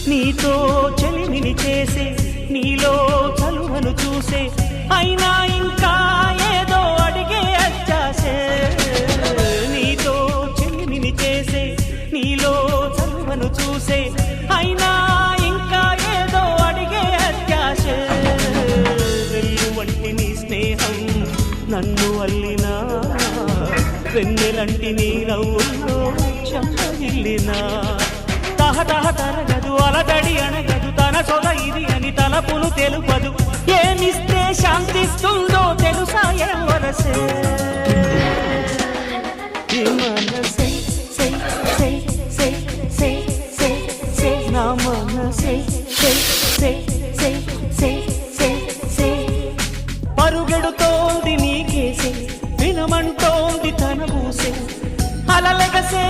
నీతో చెలిమిని చేసే నీలో చలువను చూసే అయినా ఇంకా ఏదో అడిగే అత్యాసే నీతో చెలిమిని చేసే నీలో చలువను చూసే అయినా ఇంకా ఏదో అడిగే అత్యాసే వెళ్ళు వంటి నీ స్నేహం నన్ను అల్లినా వెన్నెలంటి నీ నవ్వుల్లో చెంపగిల్లినా తహతహ తరగదు అలదడి అనగదు తన సొద ఇది అని తలపును తెలుపదు ఏమిస్తే శాంతిస్తుందో తెలుసా ఎవరసే మనసే సే సే సే సే సే సే నా మనసే సే సే సే సే సే సే పరుగెడుతోంది నీకేసే వినమంటోంది తన ఊసే అలలెగసే